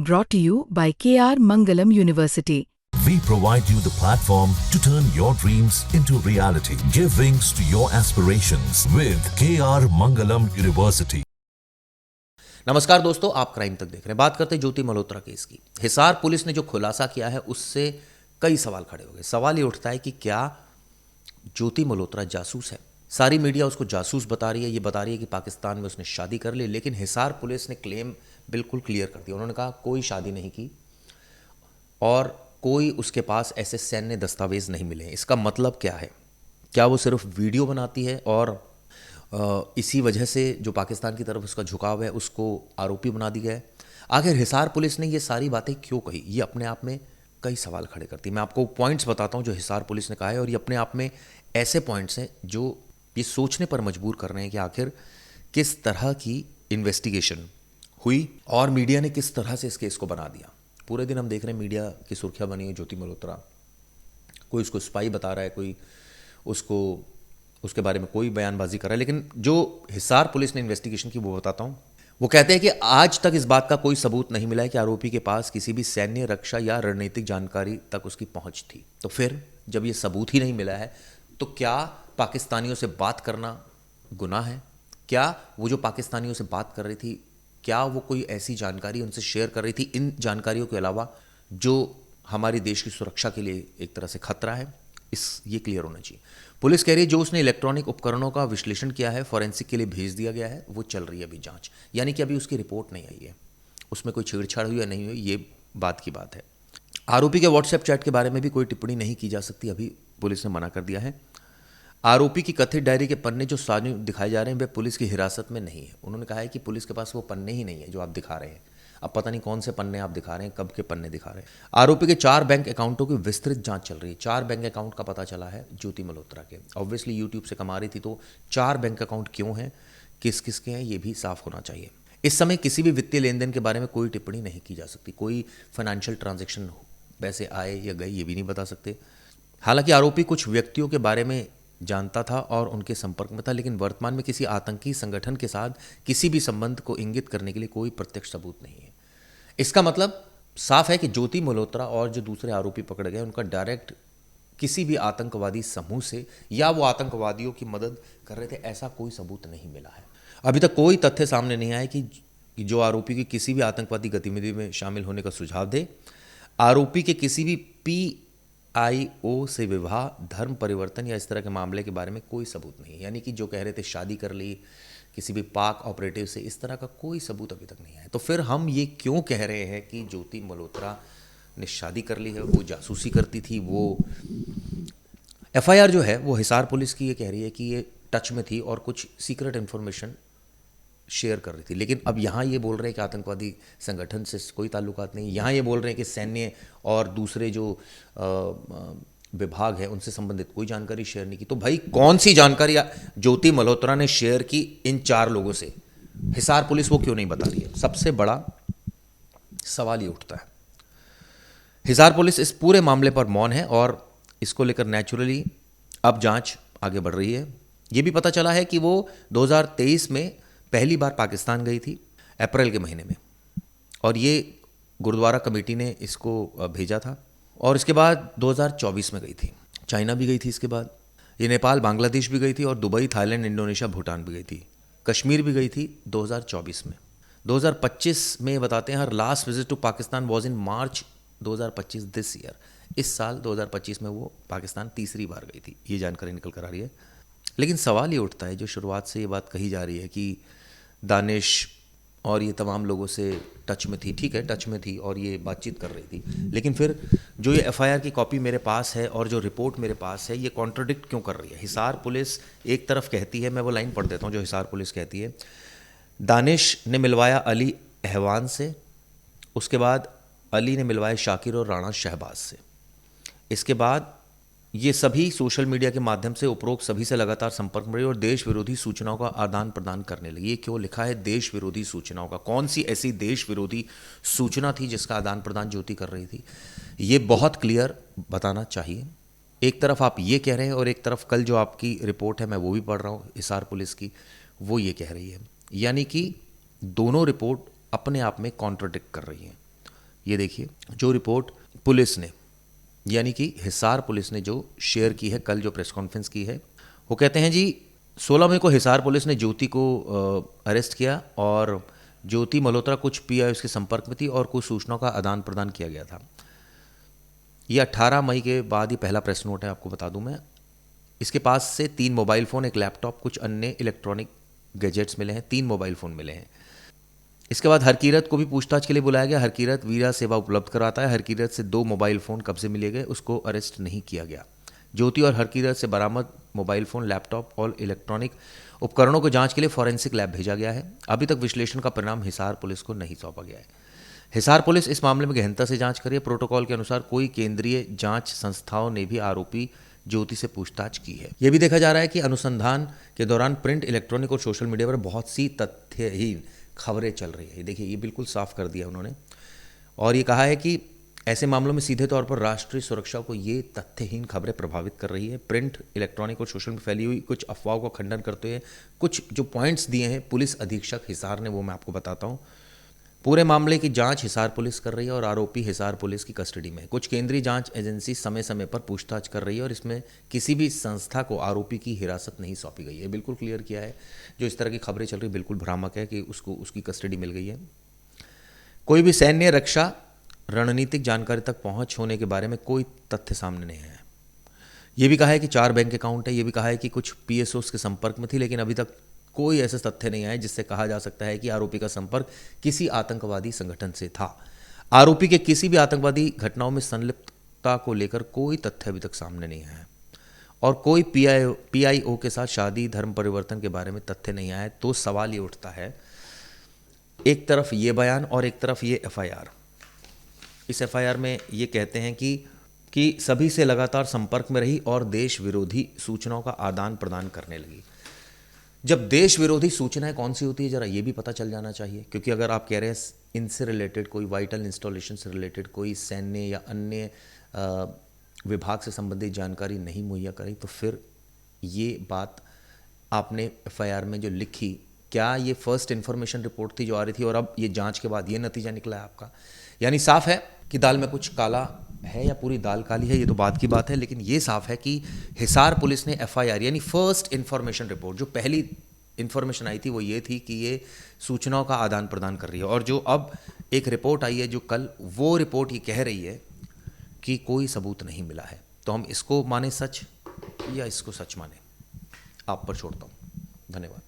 Brought to you by KR Mangalam University. We provide you the platform to turn your dreams into reality. Give wings to your aspirations with KR Mangalam University. नमस्कार दोस्तों, आप crime तक देख रहे हैं। बात करते हैं ज्योति मल्होत्रा केस की। हिसार पुलिस ने जो खुलासा किया है उससे कई सवाल खड़े हो गए। सवाल ये उठता है कि क्या ज्योति मल्होत्रा जासूस है? सारी मीडिया उसको जासूस बता रही है, ये बता रही है कि पाकिस्तान में उसने शादी कर ली, लेकिन हिसार पुलिस ने क्लेम बिल्कुल क्लियर कर दिया। उन्होंने कहा कोई शादी नहीं की और कोई उसके पास ऐसे सैन्य दस्तावेज नहीं मिले। इसका मतलब क्या है? क्या वो सिर्फ वीडियो बनाती है और इसी वजह से जो पाकिस्तान की तरफ उसका झुकाव है उसको आरोपी बना दिया है? आखिर हिसार पुलिस ने ये सारी बातें क्यों कही? ये अपने आप में कई सवाल खड़े करती है। मैं आपको पॉइंट्स बताता हूँ जो हिसार पुलिस ने कहा है, और ये अपने आप में ऐसे पॉइंट्स हैं जो ये सोचने पर मजबूर कर रहे हैं कि आखिर किस तरह की इन्वेस्टिगेशन हुई और मीडिया ने किस तरह से इस केस को बना दिया। पूरे दिन हम देख रहे हैं मीडिया की सुर्खियाँ बनी है ज्योति मल्होत्रा। कोई उसको स्पाई बता रहा है, कोई उसको उसके बारे में कोई बयानबाजी कर रहा है, लेकिन जो हिसार पुलिस ने इन्वेस्टिगेशन की वो बताता हूँ। वो कहते हैं कि आज तक इस बात का कोई सबूत नहीं मिला है कि आरोपी के पास किसी भी सैन्य, रक्षा या रणनीतिक जानकारी तक उसकी पहुंच थी। तो फिर जब ये सबूत ही नहीं मिला है तो क्या पाकिस्तानियों से बात करना गुनाह है? क्या वो जो पाकिस्तानियों से बात कर रही थी, क्या वो कोई ऐसी जानकारी उनसे शेयर कर रही थी इन जानकारियों के अलावा जो हमारे देश की सुरक्षा के लिए एक तरह से खतरा है? ये क्लियर होना चाहिए। पुलिस कह रही है जो उसने इलेक्ट्रॉनिक उपकरणों का विश्लेषण किया है, फॉरेंसिक के लिए भेज दिया गया है, वो चल रही है अभी जांच। यानी कि अभी उसकी रिपोर्ट नहीं आई है, उसमें कोई छेड़छाड़ हुई या नहीं हुई, ये बात की बात है। आरोपी के व्हाट्सएप चैट के बारे में भी कोई टिप्पणी नहीं की जा सकती, अभी पुलिस ने मना कर दिया है। आरोपी की कथित डायरी के पन्ने जो सामने दिखाए जा रहे हैं वे पुलिस की हिरासत में नहीं है। उन्होंने कहा है कि पुलिस के पास वो पन्ने ही नहीं है जो आप दिखा रहे हैं। अब पता नहीं कौन से पन्ने आप दिखा रहे हैं, कब के पन्ने दिखा रहे हैं। आरोपी के 4 बैंक अकाउंटों की विस्तृत जांच चल रही है। 4 बैंक अकाउंट का पता चला है ज्योति मल्होत्रा के। ऑब्वियसली यूट्यूब से कमा रही थी तो 4 बैंक अकाउंट क्यों हैं, किस किस के हैं, ये भी साफ होना चाहिए। इस समय किसी भी वित्तीय लेन देन के बारे में कोई टिप्पणी नहीं की जा सकती। कोई फाइनेंशियल ट्रांजेक्शन पैसे आए या गए ये भी नहीं बता सकते। हालांकि आरोपी कुछ व्यक्तियों के बारे में जानता था और उनके संपर्क में था, लेकिन वर्तमान में किसी आतंकी संगठन के साथ किसी भी संबंध को इंगित करने के लिए कोई प्रत्यक्ष सबूत नहीं है। इसका मतलब साफ है कि ज्योति मल्होत्रा और जो दूसरे आरोपी पकड़े गए उनका डायरेक्ट किसी भी आतंकवादी समूह से या वो आतंकवादियों की मदद कर रहे थे, ऐसा कोई सबूत नहीं मिला है। अभी तक कोई तथ्य सामने नहीं आया कि जो आरोपी की किसी भी आतंकवादी गतिविधि में शामिल होने का सुझाव दे। आरोपी के किसी भी PIO से विवाह, धर्म परिवर्तन या इस तरह के मामले के बारे में कोई सबूत नहीं। यानी कि जो कह रहे थे शादी कर ली किसी भी पाक ऑपरेटिव से, इस तरह का कोई सबूत अभी तक नहीं आया। तो फिर हम ये क्यों कह रहे हैं कि ज्योति मल्होत्रा ने शादी कर ली है, वो जासूसी करती थी? वो FIR जो है वो हिसार पुलिस की ये कह रही है कि ये टच में थी और कुछ सीक्रेट इन्फॉर्मेशन शेयर कर रही थी, लेकिन अब यहाँ ये बोल रहे हैं कि आतंकवादी संगठन से कोई ताल्लुकात नहीं। यहाँ ये बोल रहे हैं कि सैन्य और दूसरे जो विभाग है उनसे संबंधित कोई जानकारी शेयर नहीं की। तो भाई कौन सी जानकारी ज्योति मल्होत्रा ने शेयर की इन 4 लोगों से? हिसार पुलिस वो क्यों नहीं बता रही है? सबसे बड़ा सवाल ये उठता है। हिसार पुलिस इस पूरे मामले पर मौन है और इसको लेकर नेचुरली अब जांच आगे बढ़ रही है। ये भी पता चला है कि वो 2023 में पहली बार पाकिस्तान गई थी, अप्रैल के महीने में, और ये गुरुद्वारा कमेटी ने इसको भेजा था। और इसके बाद 2024 में गई थी, चाइना भी गई थी। इसके बाद ये नेपाल, बांग्लादेश भी गई थी और दुबई, थाईलैंड, इंडोनेशिया, भूटान भी गई थी। कश्मीर भी गई थी 2024 में। 2025 में बताते हैं her last visit to Pakistan was in March 2025 this year. इस साल 2025 में वो पाकिस्तान तीसरी बार गई थी, ये जानकारी निकल कर आ रही है। लेकिन सवाल ये उठता है, जो शुरुआत से ये बात कही जा रही है कि दानिश और ये तमाम लोगों से टच में थी। ठीक है, टच में थी और ये बातचीत कर रही थी, लेकिन फिर जो ये FIR की कॉपी मेरे पास है और जो रिपोर्ट मेरे पास है, ये कॉन्ट्रडिक्ट क्यों कर रही है? हिसार पुलिस एक तरफ कहती है, मैं वो लाइन पढ़ देता हूँ जो हिसार पुलिस कहती है। दानिश ने मिलवाया अली अहवान से, उसके बाद अली ने मिलवाया शाकिर और राणा शहबाज से। इसके बाद ये सभी सोशल मीडिया के माध्यम से उपरोक्त सभी से लगातार संपर्क में रही और देश विरोधी सूचनाओं का आदान प्रदान करने लगी। ये क्यों लिखा है देश विरोधी सूचनाओं का? कौन सी ऐसी देश विरोधी सूचना थी जिसका आदान प्रदान ज्योति कर रही थी? ये बहुत क्लियर बताना चाहिए। एक तरफ आप ये कह रहे हैं और एक तरफ कल जो आपकी रिपोर्ट है, मैं वो भी पढ़ रहा हूँ हिसार पुलिस की, वो ये कह रही है। यानी कि दोनों रिपोर्ट अपने आप में कॉन्ट्रडिक्ट कर रही हैं। ये देखिए जो रिपोर्ट पुलिस ने यानी कि हिसार पुलिस ने जो शेयर की है, कल जो प्रेस कॉन्फ्रेंस की है, वो कहते हैं जी 16 मई को हिसार पुलिस ने ज्योति को अरेस्ट किया और ज्योति मल्होत्रा कुछ पीआई उसके संपर्क में थी और कुछ सूचनाओं का आदान प्रदान किया गया था। ये 18 मई के बाद ही पहला प्रेस नोट है, आपको बता दूं मैं। इसके पास से 3 मोबाइल फ़ोन, एक लैपटॉप, कुछ अन्य इलेक्ट्रॉनिक गैजेट्स मिले हैं, 3 मोबाइल फ़ोन मिले हैं। इसके बाद हरकीरत को भी पूछताछ के लिए बुलाया गया। हरकीरत वीरा सेवा उपलब्ध कराता है। हरकीरत से 2 मोबाइल फ़ोन कब्जे में लिए गए, उसको अरेस्ट नहीं किया गया। ज्योति और हरकीरत से बरामद मोबाइल फ़ोन, लैपटॉप और इलेक्ट्रॉनिक उपकरणों को जांच के लिए फॉरेंसिक लैब भेजा गया है। अभी तक विश्लेषण का परिणाम हिसार पुलिस को नहीं सौंपा गया है। हिसार पुलिस इस मामले में गहनता से जांच कर रही है। प्रोटोकॉल के अनुसार कोई केंद्रीय जांच संस्थाओं ने भी आरोपी ज्योति से पूछताछ की है। यह भी देखा जा रहा है कि अनुसंधान के दौरान प्रिंट, इलेक्ट्रॉनिक और सोशल मीडिया पर बहुत सी तथ्यहीन खबरें चल रही है। देखिए ये बिल्कुल साफ कर दिया उन्होंने और ये कहा है कि ऐसे मामलों में सीधे तौर पर राष्ट्रीय सुरक्षा को ये तथ्यहीन खबरें प्रभावित कर रही है। प्रिंट, इलेक्ट्रॉनिक और सोशल में फैली हुई कुछ अफवाहों का खंडन करते हुए कुछ जो पॉइंट्स दिए हैं पुलिस अधीक्षक हिसार ने, वो मैं आपको बताता हूँ। पूरे मामले की जांच हिसार पुलिस कर रही है और आरोपी हिसार पुलिस की कस्टडी में है। कुछ केंद्रीय जांच एजेंसी समय समय पर पूछताछ कर रही है और इसमें किसी भी संस्था को आरोपी की हिरासत नहीं सौंपी गई है। बिल्कुल क्लियर किया है। जो इस तरह की खबरें चल रही बिल्कुल भ्रामक है कि उसको उसकी कस्टडी मिल गई है। कोई भी सैन्य, रक्षा, रणनीतिक जानकारी तक पहुंच होने के बारे में कोई तथ्य सामने नहीं आया। ये भी कहा है कि 4 बैंक अकाउंट है। ये भी कहा है कि कुछ पीएसओस के संपर्क में थी, लेकिन अभी तक कोई ऐसे तथ्य नहीं आए जिससे कहा जा सकता है कि आरोपी का संपर्क किसी आतंकवादी संगठन से था। आरोपी के किसी भी आतंकवादी घटनाओं में संलिप्तता को लेकर कोई तथ्य अभी तक सामने नहीं आया और कोई पीआईओ के साथ शादी, धर्म परिवर्तन के बारे में तथ्य नहीं आया। तो सवाल ये उठता है, एक तरफ ये बयान और एक तरफ ये एफआईआर। इस एफआईआर में ये कहते हैं कि सभी से लगातार संपर्क में रही और देश विरोधी सूचनाओं का आदान प्रदान करने लगी। जब देश विरोधी सूचनाएं कौन सी होती है जरा ये भी पता चल जाना चाहिए, क्योंकि अगर आप कह रहे हैं इनसे रिलेटेड कोई वाइटल इंस्टॉलेशन से रिलेटेड कोई सैन्य या अन्य विभाग से संबंधित जानकारी नहीं मुहैया करी, तो फिर ये बात आपने एफआईआर में जो लिखी, क्या ये फर्स्ट इन्फॉर्मेशन रिपोर्ट थी जो आ रही थी और अब ये जांच के बाद ये नतीजा निकला है आपका? यानी साफ है कि दाल में कुछ काला है या पूरी दाल काली है, ये तो बात की बात है। लेकिन ये साफ है कि हिसार पुलिस ने एफआईआर यानी फर्स्ट इन्फॉर्मेशन रिपोर्ट, जो पहली इन्फॉर्मेशन आई थी वो ये थी कि ये सूचनाओं का आदान प्रदान कर रही है, और जो अब एक रिपोर्ट आई है जो कल, वो रिपोर्ट ये कह रही है कि कोई सबूत नहीं मिला है। तो हम इसको माने सच या इसको सच माने, आप पर छोड़ता हूँ। धन्यवाद।